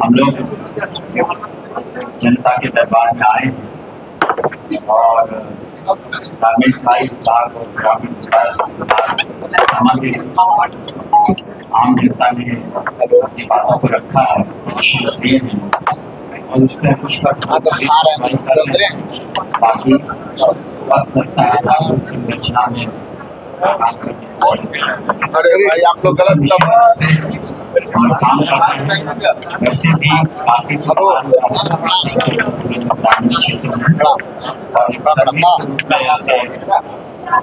हम लोग जनता के दरबार में आए हैं और ग्रामीण कार्य विभाग और ग्रामीण विकास विभाग सामग्री आम जनता ने अपनी बातों को रखा है, विश्वास दिए हैं और उसमें कुछ बाकी वक्त लगता है संरचना में काम करने। अरे भाई आप लोग गलत काम कर रहे हैं। वैसे भी काफी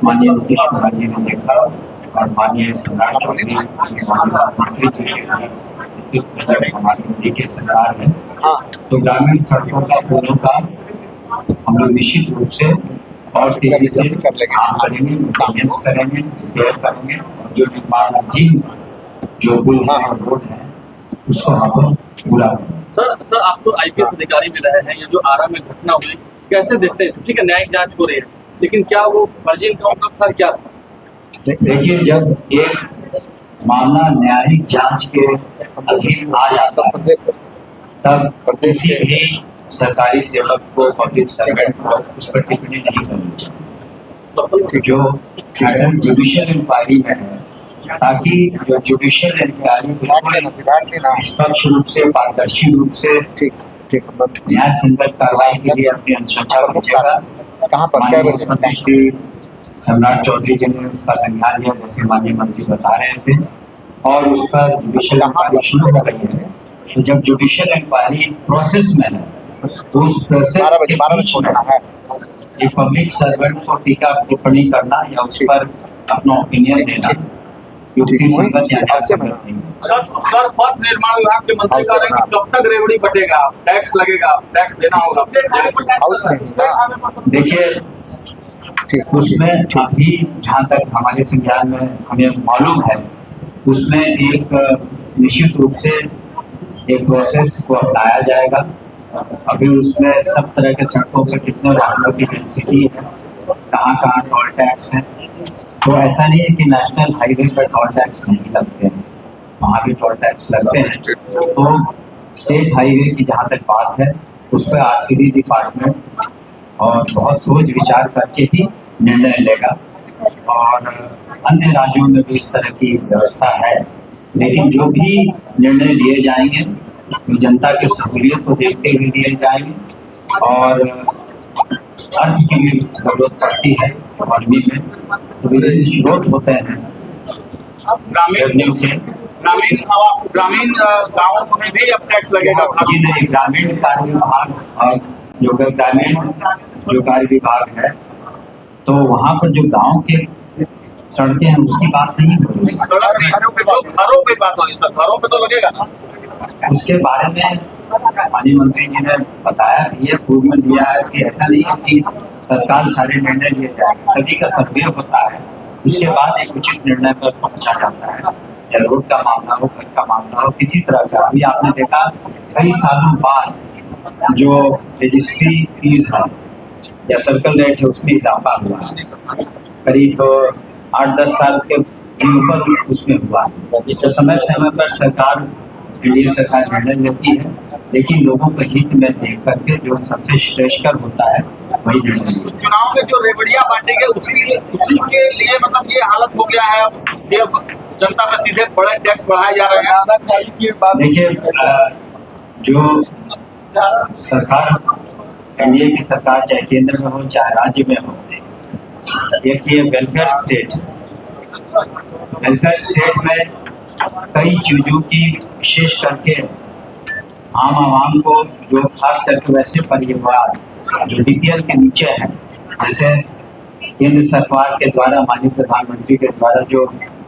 माननीय नीतीश कुमार जी ने देखा और माननीय सम्राट चौधरी मंत्री जी हमारी मोदी की सरकार है, तो ग्रामीण सड़कों का पुलों का हम लोग निश्चित रूप से और तेजी से काम करेंगे, मेंटेनेंस करेंगे, रिपेयर करेंगे और जो निर्माणाधीन जो पुल है रोड है उसको हम पूरा। सर आप तो आईपीएस अधिकारी भी रहे हैं, ये जो आरा में घटना हुई कैसे देखते हैं? ठीक है, न्यायिक जांच हो रही है, लेकिन क्या वो फर्जी इनकाउंटर था क्या? देखिए, जब एक मामला न्यायिक जांच के अधीन आ जाता है तब किसी भी सरकारी सेवक को, पब्लिक सर्वेंट को उस पर टिप्पणी नहीं करनी चाहिए। जो मैडम जुडिशियल इंक्वायरी में है, ताकि जो जुडिशियल इंक्वायरी निष्पक्ष रूप से, पारदर्शी रूप से न्याय संगत कार्रवाई के लिए अपनी अनुशंसा करेगा। कहाँ पर श्री सम्राट चौधरी जी ने उसका संज्ञान लिया, जैसे माननीय मंत्री बता रहे थे, और उस पर जुडिशियल इंक्वायरी शुरू हो गई है। तो जब जुडिशियल इंक्वायरी प्रोसेस में है तो उस प्रोसेस के बीच में एक पब्लिक सर्वेंट को टीका टिप्पणी करना या उस पर अपना ओपिनियन देना युक्ति संगत या न्यायसंगत नहीं। सर पथ निर्माण विभाग के मंत्री कह रहे हैं कि कब तक रेवड़ी बटेगा, टैक्स लगेगा, टैक्स देना होगा। देखिए, उसमें अभी जहाँ तक हमारे संज्ञान में हमें मालूम है, उसमें एक निश्चित रूप से एक प्रोसेस को अपनाया जाएगा। अभी उसमें सब तरह के सड़कों पर कितने वाहनों की डेंसिटी है, कहाँ कहाँ टोल टैक्स है, तो ऐसा नहीं है कि नेशनल हाईवे पर टोल टैक्स नहीं लगते हैं, वहाँ भी टोल टैक्स लगते हैं। तो स्टेट हाईवे की जहाँ तक बात है उस पर आरसीडी डिपार्टमेंट और बहुत सोच विचार करके ही निर्णय लेगा और अन्य राज्यों में भी इस तरह की व्यवस्था है। लेकिन जो भी निर्णय लिए जाएंगे तो जनता की सहूलियत को देखते हुए लिए जाएंगे और अर्थ की भी जरूरत पड़ती है इकॉनमी में, तो विभिन्न स्रोत होते हैं ग्रामीण गाँवों में भी अब टैक्स लगेगा। जी नहीं, ग्रामीण कार्य विभाग और जो कार्य विभाग है तो वहाँ पर जो गांव के सड़कें हैं उसकी बात नहीं हो रही, घरों पे बात हो रही। सर घरों पे तो लगेगा ना, उसके बारे में माननीय मंत्री जी ने बताया भी है, पूर्व में दिया है कि ऐसा नहीं है कि तत्काल सारे निर्णय लिए जाए, सभी का सर्वे होता है, उसके बाद एक उचित निर्णय पर पहुंचा जाता है। या रोड का मामला हो, घर का मामला हो, किसी तरह का। अभी आपने देखा कई सालों बाद जो रजिस्ट्री फीस है या सर्कल रेट है उसमें इजाफा हुआ है, करीब 8-10 साल के ऊपर उसमें हुआ है। तो समय समय पर सरकार, एनडीए सरकार निर्णय लेती है, लेकिन लोगों के हित में देख करके जो सबसे श्रेष्ठकर होता है वही निर्णय। चुनाव में जो रेवड़िया बांटेंगे उसी के लिए मतलब ये हालत हो गया है अब ये जनता पे सीधे बड़े टैक्स बढ़ाए जा रहे हैं। देखिए, जो सरकार, एनडीए की सरकार चाहे केंद्र में हो चाहे राज्य में हो, एक ये वेलफेयर स्टेट में कई चीजों की विशेष करके आम आवाम को, जो खास करके वैसे परिवार जो बीपीएल के नीचे है, जैसे केंद्र सरकार के द्वारा माननीय प्रधानमंत्री के द्वारा जो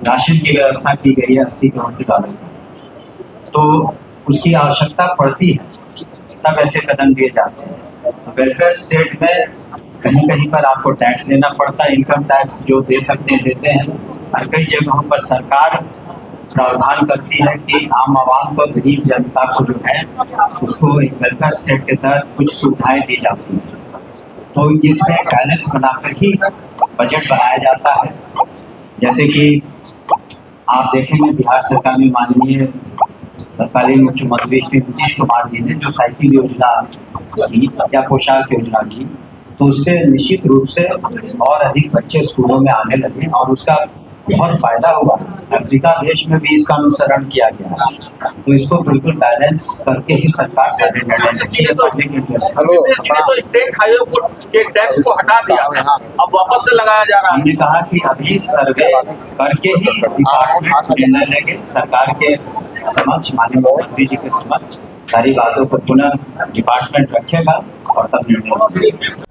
राशन की व्यवस्था की गई है 80 करोड़ से ज्यादा, तो उसकी आवश्यकता पड़ती है तब ऐसे कदम लिए जाते हैं। वेलफेयर स्टेट में कहीं कहीं पर आपको टैक्स देना पड़ता है, इनकम टैक्स जो दे सकते हैं देते हैं, और कई जगहों पर सरकार प्रावधान करती है कि आम आवाम को, गरीब जनता को जो है उसको एक वेलफेयर स्टेट के तहत कुछ सुविधाएं दी जाती हैं। तो इसमें बैलेंस बनाकर ही बजट बनाया जाता है। जैसे कि आप देखेंगे बिहार सरकार में माननीय तत्कालीन मुख्यमंत्री श्री नीतीश कुमार जी ने जो साइकिल योजना की या पोशाक योजना की, तो उससे निश्चित रूप से और अधिक बच्चे स्कूलों में आने लगे और उसका बहुत फायदा हुआ। अफ्रीका देश में भी इसका अनुसरण किया गया है। तो इसको बिल्कुल बैलेंस करके ही सरकार सारे निर्णय लेती है पब्लिक इंटरेस्ट। इसने तो स्टेट हाईवे के टैक्स को हटा दिया, अब वापस से लगाया जा रहा है। हमने कहा कि अभी सर्वे करके ही डिपार्टमेंट निर्णय लेंगे। सरकार के समक्ष, माननीय मुख्यमंत्री जी के समक्ष सारी बातों को पुनः डिपार्टमेंट रखेगा और तब निर्णय